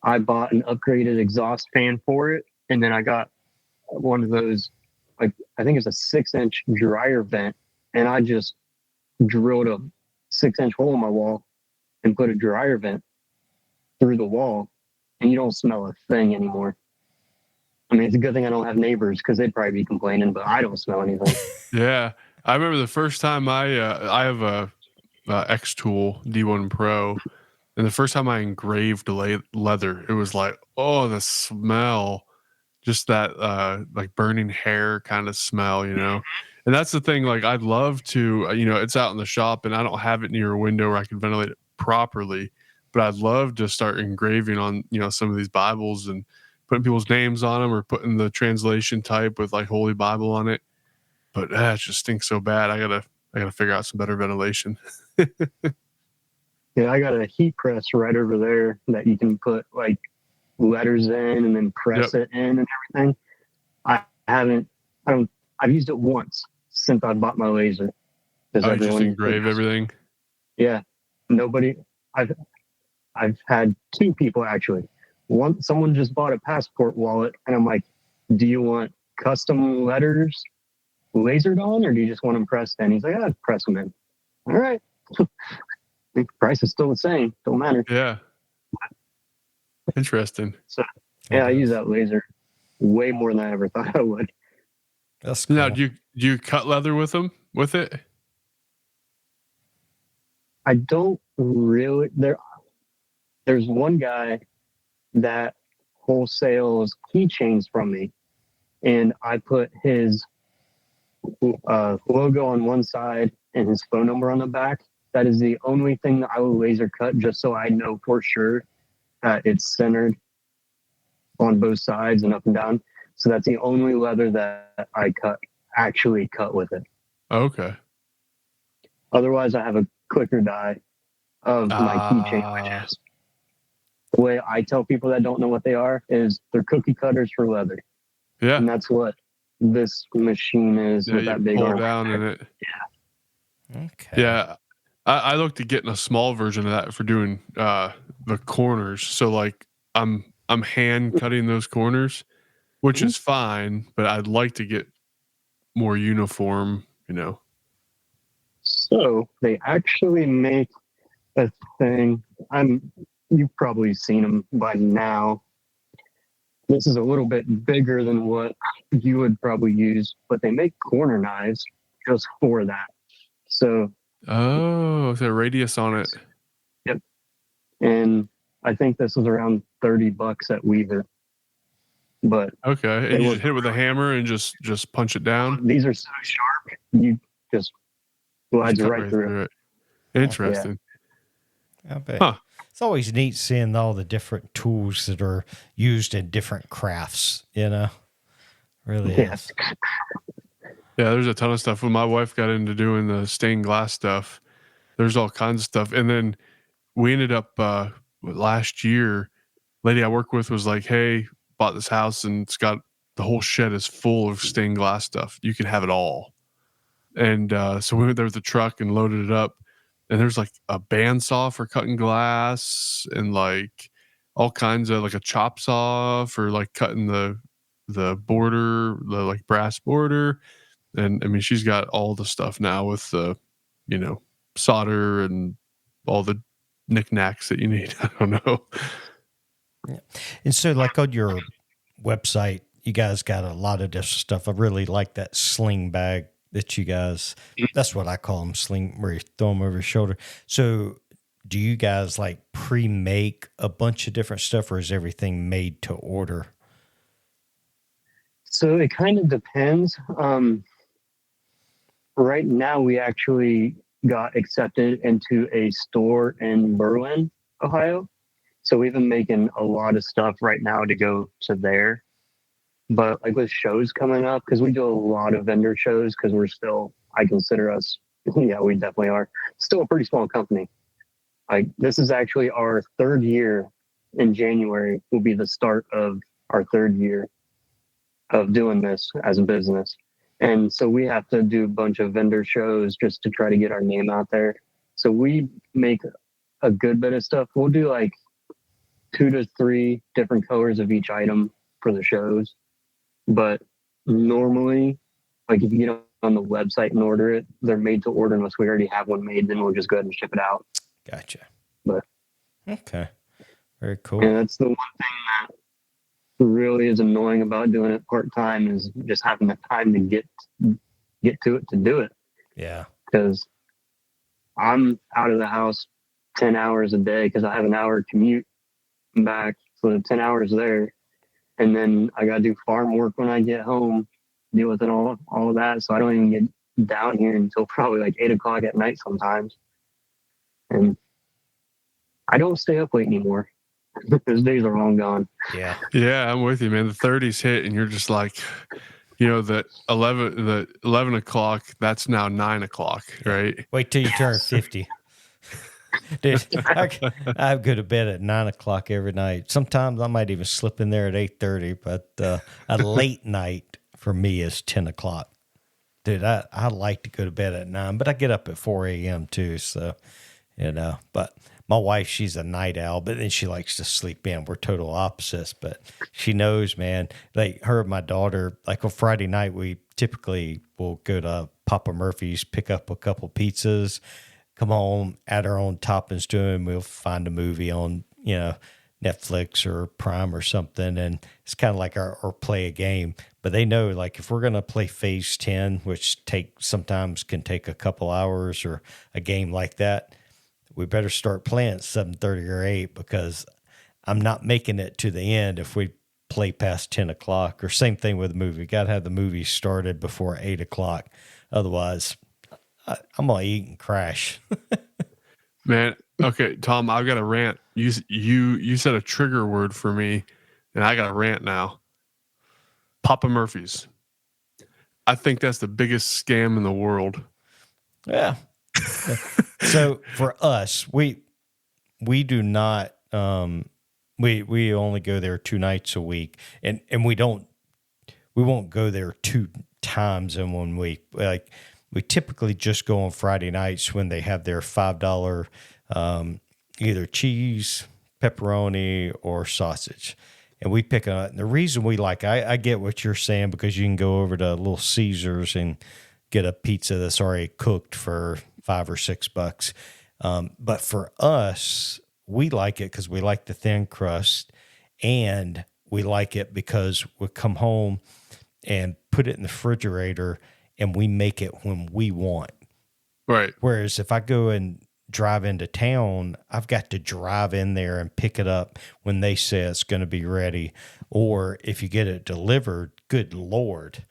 I bought an upgraded exhaust fan for it, and then I got one of those, like I think it's a 6-inch dryer vent, and I just drilled a 6-inch hole in my wall and put a dryer vent through the wall, and you don't smell a thing anymore. I mean, it's a good thing I don't have neighbors because they'd probably be complaining, but I don't smell anything.
yeah. I remember the first time I have a X-Tool D1 Pro, and the first time I engraved leather, it was like, oh, the smell, just that like burning hair kind of smell, you know. And that's the thing. Like, I'd love to, it's out in the shop, and I don't have it near a window where I can ventilate it properly. But I'd love to start engraving on, some of these Bibles and putting people's names on them, or putting the translation type with like Holy Bible on it. But it just stinks so bad. I gotta figure out some better ventilation.
Yeah, I got a heat press right over there that you can put like letters in and then press it in and everything. I've used it once since I bought my laser.
You just engrave everything?
Yeah. I've had two people actually. Someone just bought a passport wallet, and I'm like, do you want custom letters lasered on, or do you just want them pressed in? He's like, I'd press them in. All right. The price is still the same. Don't matter.
Yeah. Interesting.
So yeah, I use that laser way more than I ever thought I would.
That's cool.
Now, do you cut leather with it?
I don't really. There's one guy that wholesales keychains from me, and I put his logo on one side and his phone number on the back. That is the only thing that I will laser cut, just so I know for sure that it's centered on both sides and up and down. So that's the only leather that I actually cut with it.
Okay.
Otherwise, I have a clicker die of my keychain widgets. The way I tell people that don't know what they are is they're cookie cutters for leather.
Yeah.
And that's what this machine is with that big arm.
Down in it.
Yeah.
Okay.
Yeah. I looked at getting a small version of that for doing the corners. So like I'm hand cutting those corners, which is fine, but I'd like to get more uniform,
So they actually make a thing. You've probably seen them by now. This is a little bit bigger than what you would probably use, but they make corner knives just for that. So
it's a radius on it.
Yep. And I think this is around $30 at Weaver. But
okay, and you just hit it with a hammer and just punch it down.
These are so sharp, you just slides right through it.
Interesting.
I bet.
Huh.
it's always neat seeing all the different tools that are used in different crafts, really
Yeah.
is.
Yeah, there's a ton of stuff. When my wife got into doing the stained glass stuff, there's all kinds of stuff. And then we ended up last year, lady I work with was like, hey, bought this house and it's got the whole shed is full of stained glass stuff. You can have it all. And so we went there with the truck and loaded it up. And there's like a bandsaw for cutting glass and like all kinds of like a chop saw for like cutting the border, the like brass border. And I mean, she's got all the stuff now with the, solder and all the knickknacks that you need. I don't know.
Yeah. And so, like on your website, you guys got a lot of different stuff. I really like that sling bag that you guys, that's what I call them, sling, where you throw them over your shoulder. So, do you guys like pre-make a bunch of different stuff, or is everything made to order?
So it kind of depends. Right now, we actually got accepted into a store in Berlin, Ohio. So we've been making a lot of stuff right now to go to there. But like with shows coming up, because we do a lot of vendor shows, because we're still, I consider us, yeah, we definitely are, still a pretty small company. Like this is actually our third year. In January will be the start of our third year of doing this as a business. And so we have to do a bunch of vendor shows just to try to get our name out there. So we make a good bit of stuff. We'll do like 2 to 3 different colors of each item for the shows. But normally, like if you get on the website and order it, they're made to order unless we already have one made, then we'll just go ahead and ship it out.
Gotcha.
But
okay. Very cool.
And that's the one thing that really is annoying about doing it part-time is just having the time to get to it to do it.
Yeah.
Because I'm out of the house 10 hours a day because I have an hour commute back. So 10 hours there. And then I got to do farm work when I get home, deal with it all of that. So I don't even get down here until probably like 8 o'clock at night sometimes. And I don't stay up late anymore. Those days are long gone.
Yeah.
Yeah, I'm with you, man. The 30s hit and you're just like, the 11 o'clock, that's now 9 o'clock, right?
Wait till you turn 50. Dude, I go to bed at 9 o'clock every night. Sometimes I might even slip in there at 8:30, but a late night for me is 10 o'clock. Dude, I like to go to bed at 9, but I get up at 4 a.m. too. So, but my wife, she's a night owl, but then she likes to sleep in. We're total opposites, but she knows, man, like her and my daughter, like on Friday night, we typically will go to Papa Murphy's, pick up a couple pizzas, come home, add our own toppings to it, and we'll find a movie on, Netflix or Prime or something. And it's kind of like or play a game. But they know, like, if we're going to play Phase 10, which sometimes can take a couple hours, or a game like that, we better start playing at 7:30 or 8, because I'm not making it to the end if we play past 10 o'clock. Or same thing with the movie. We got to have the movie started before 8 o'clock. Otherwise, I'm going to eat and crash.
Man, okay, Tom, I've got a rant. You said a trigger word for me, and I got a rant now. Papa Murphy's. I think that's the biggest scam in the world.
Yeah. So for us, we do not, we only go there 2 nights a week, and we won't go there 2 times in 1 week. Like, we typically just go on Friday nights when they have their $5 either cheese, pepperoni, or sausage. And we pick up. And the reason we I get what you're saying, because you can go over to Little Caesars and get a pizza that's already cooked for $5 or $6. But for us, we like it because we like the thin crust, and we like it because we come home and put it in the refrigerator and we make it when we want.
Right.
Whereas if I go and drive into town, I've got to drive in there and pick it up when they say it's going to be ready. Or if you get it delivered, good Lord,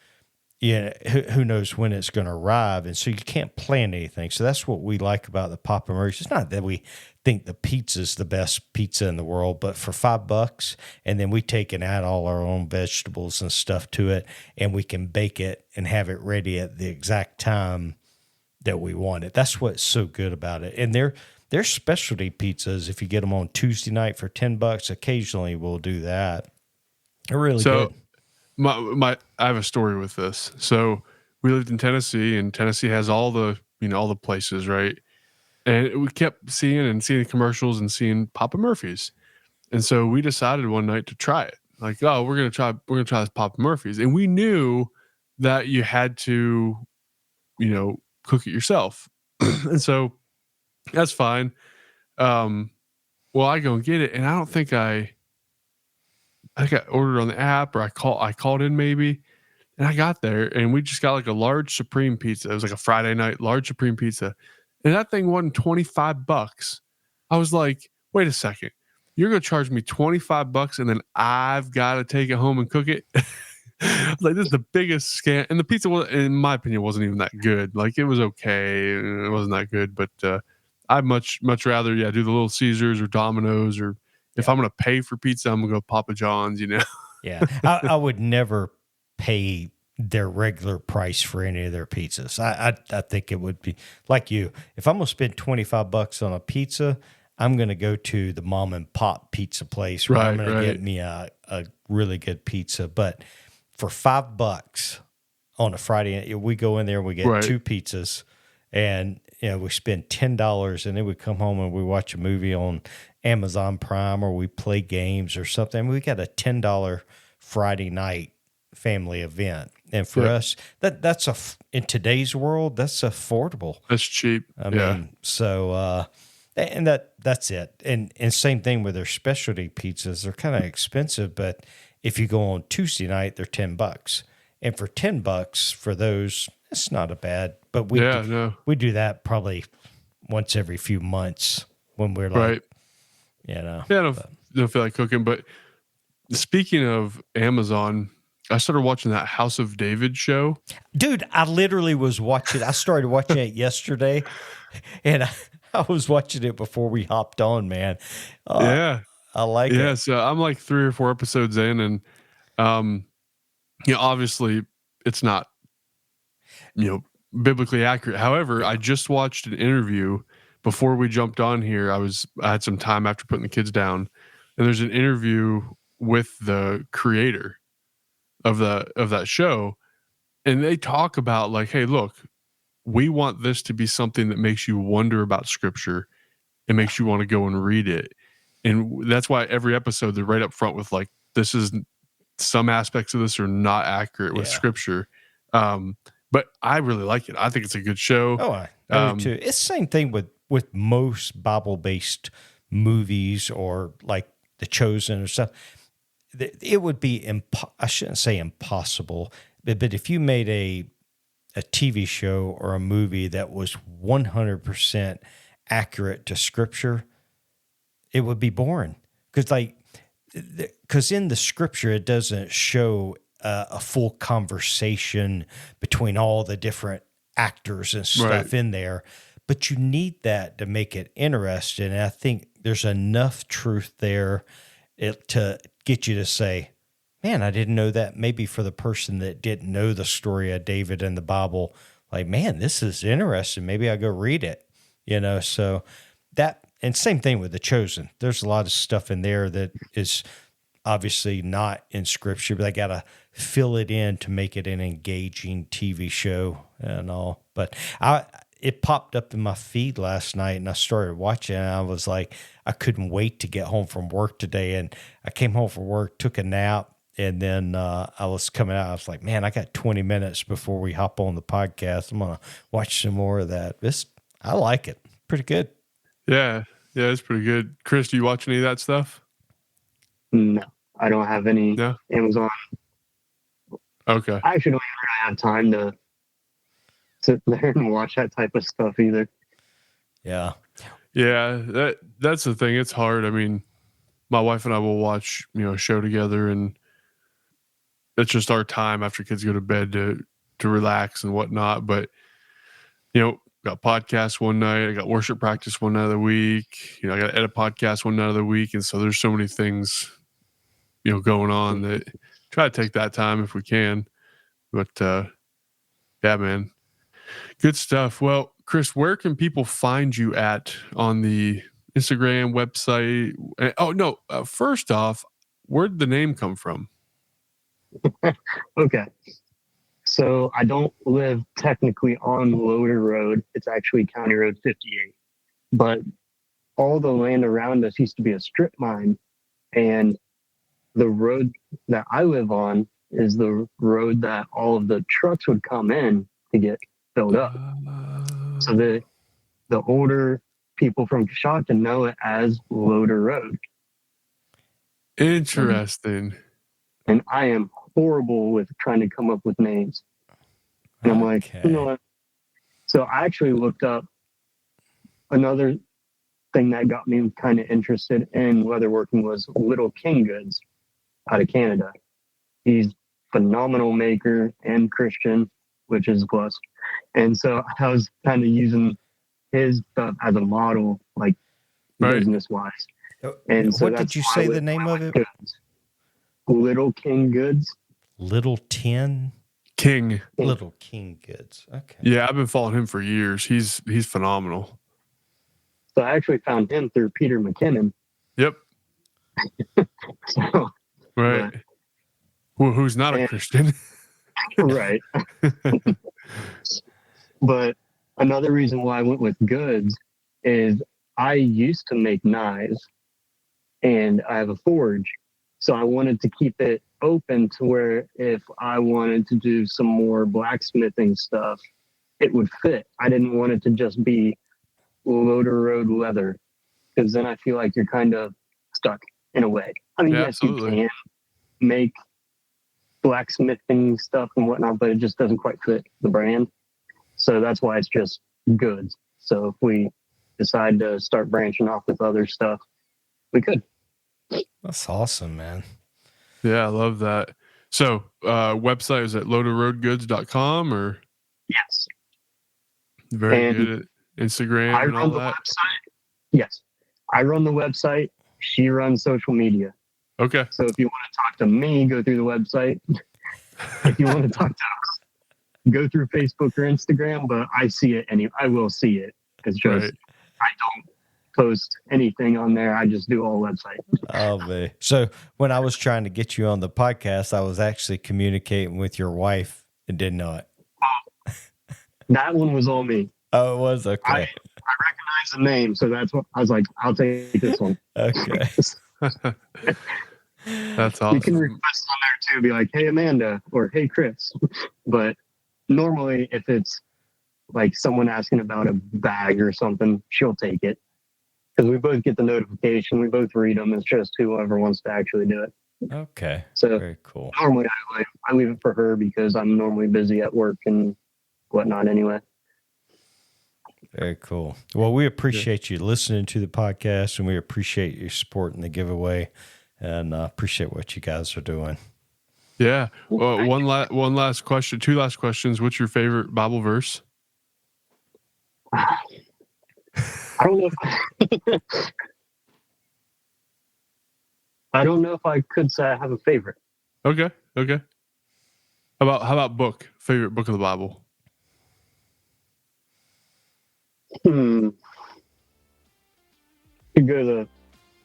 who knows when it's going to arrive. And so you can't plan anything. So that's what we like about the Papa Murphy's. It's not that we think the pizza's the best pizza in the world, but for $5, and then we take and add all our own vegetables and stuff to it, and we can bake it and have it ready at the exact time that we want it. That's what's so good about it. And they're specialty pizzas. If you get them on Tuesday night for $10, occasionally we'll do that. They're really good.
I have a story with this. So we lived in Tennessee, and Tennessee has all the places, right? And we kept seeing commercials and seeing Papa Murphy's. And so we decided one night to try it. Like, oh, we're gonna try this Papa Murphy's. And we knew that you had to, cook it yourself. And so that's fine. Well, I go and get it, and I don't think I ordered on the app, or I called in maybe, and I got there, and we just got like a large Supreme pizza. It was like a Friday night large Supreme pizza, and that thing wasn't $25. I was like, wait a second, you're gonna charge me $25, and then I've got to take it home and cook it? I was like, this is the biggest scam. And the pizza was, in my opinion, wasn't even that good. Like, it was okay, it wasn't that good, but I'd much rather do the Little Caesars or Domino's, or if I'm going to pay for pizza, I'm going to go Papa John's,
Yeah. I would never pay their regular price for any of their pizzas. I think it would be like you. If I'm going to spend $25 on a pizza, I'm going to go to the mom and pop pizza place where I'm going to get me a really good pizza. But for $5 on a Friday, we go in there and we get two pizzas, and we spend $10, and then we come home and we watch a movie on Amazon Prime, or we play games or something. We got a $10 Friday night family event, and for us, that's in today's world, that's affordable.
That's cheap.
I mean, so and that's it. And same thing with their specialty pizzas. They're kind of expensive, but if you go on Tuesday night, they're $10, and for $10 for those, it's not a bad. But we do that probably once every few months when we're like. I don't feel like cooking.
But speaking of Amazon, I started watching that House of David show.
Dude, I literally was watching. I started watching it yesterday, and I was watching it before we hopped on, man. I like it.
Yeah, so I'm like 3 or 4 episodes in, and obviously it's not biblically accurate. However, I just watched an interview before we jumped on here. I had some time after putting the kids down, and there's an interview with the creator of that show, and they talk about like, hey, look, we want this to be something that makes you wonder about Scripture and makes you want to go and read it. And that's why every episode they're right up front with like, this is, some aspects of this are not accurate with Scripture. But I really like it. I think it's a good show.
Oh, I do too. It's the same thing with most Bible-based movies, or like The Chosen or stuff. It would be, I shouldn't say impossible, but if you made a TV show or a movie that was 100% accurate to Scripture, it would be boring. Because in the Scripture, it doesn't show a full conversation between all the different actors and stuff in there, but you need that to make it interesting. And I think there's enough truth there to get you to say, man, I didn't know that. Maybe for the person that didn't know the story of David in the Bible, like, man, this is interesting. Maybe I'll go read it, so that, and same thing with The Chosen. There's a lot of stuff in there that is obviously not in Scripture, but they got to fill it in to make it an engaging TV show and all. But it popped up in my feed last night, and I started watching, and I was like, I couldn't wait to get home from work today. And I came home from work, took a nap, and then I was coming out. I was like, man, I got 20 minutes before we hop on the podcast. I'm going to watch some more of that. I like it. Pretty good.
Yeah, it's pretty good. Chris, do you watch any of that stuff?
No, I don't have any Amazon.
Okay.
I actually don't even have time to sit there and watch that type of stuff either.
Yeah.
Yeah, that's the thing. It's hard. I mean, my wife and I will watch, a show together, and it's just our time after kids go to bed to relax and whatnot. But, got podcasts one night. I got worship practice one night of the week. I got to edit podcast one night of the week. And so there's so many things, going on that try to take that time if we can. But yeah, man, good stuff. Well, Chris, where can people find you at on the Instagram website? Oh no, first off, where did the name come from?
Okay. So I don't live technically on Loader Road. It's actually County Road 58. But all the land around us used to be a strip mine. And the road that I live on is the road that all of the trucks would come in to get filled up. So the older people from Coshocton know it as Loader Road.
Interesting.
And I am horrible with trying to come up with names. And I'm like, you know what? So I actually looked up another thing that got me kind of interested in leatherworking was Little King Goods out of Canada. He's a phenomenal maker and Christian, which is a plus. And so I was kind of using his stuff as a model, like business-wise. And so
what did you say the name of it?
Little King Goods.
Little
King.
Little King Goods. Okay.
Yeah, I've been following him for years. He's phenomenal.
So I actually found him through Peter McKinnon.
Yep.
So,
right. Who's not a Christian.
Right. But another reason why I went with goods is I used to make knives and I have a forge. So I wanted to keep it open to where if I wanted to do some more blacksmithing stuff, it would fit. I didn't want it to just be Loader Road leather, because then I feel like you're kind of stuck in a way. I mean, yes, absolutely. You can make blacksmithing stuff and whatnot, but it just doesn't quite fit the brand. So that's why it's just goods. So if we decide to start branching off with other stuff, we could.
That's awesome, man.
Yeah, I love that. So website is at loaderroadgoods.com or?
Yes.
Very good at Instagram and all that?
Website. Yes. I run the website. She runs social media.
Okay.
So if you want to talk to me, go through the website. If you want to talk to us, go through Facebook or Instagram, but I see it I will see it. It's just, right. I don't post anything on there. I just do all website.
Oh, man. So when I was trying to get you on the podcast, I was actually communicating with your wife and didn't know it.
That one was all me.
Oh, it was? Okay.
I recognize the name, so that's what I was like, I'll take this one.
Okay.
That's awesome.
You can request on there too, be like, hey, Amanda, or hey, Chris. But normally, if it's like someone asking about a bag or something, she'll take it. Because we both get the notification, we both read them. It's just whoever wants to actually do it.
Okay.
So
very cool.
Normally, I leave it for her because I'm normally busy at work and whatnot anyway.
Very cool. Well, we appreciate you listening to the podcast, and we appreciate your support in the giveaway, and appreciate what you guys are doing.
Yeah. Well, one last question. Two last questions. What's your favorite Bible verse?
I don't know. I don't know if I could say I have a favorite.
Okay. How about book? Favorite book of the Bible?
Could go to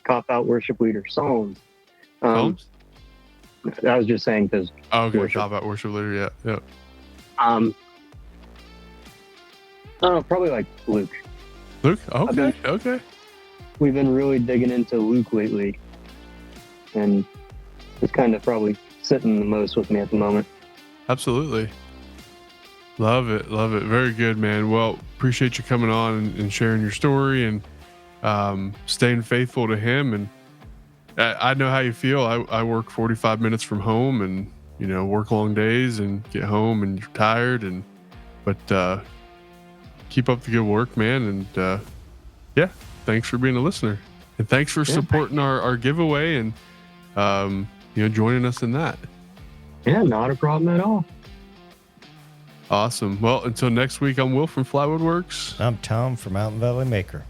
Cop Out Worship Leader Psalms.
Psalms?
I was just saying because.
Okay, Cop Out Worship Leader. Yeah.
I don't know, probably like Luke.
Luke? Okay.
We've been really digging into Luke lately, and it's kind of probably sitting the most with me at the moment.
Absolutely. Love it. Very good, man. Well, appreciate you coming on and sharing your story and staying faithful to him. And I know how you feel. I work 45 minutes from home and, work long days and get home and you're tired. But keep up the good work, man. And yeah, thanks for being a listener. And thanks for supporting our giveaway and, joining us in that.
Yeah, not a problem at all.
Awesome. Well, until next week, I'm Will from Flywood Works.
I'm Tom from Mountain Valley Maker.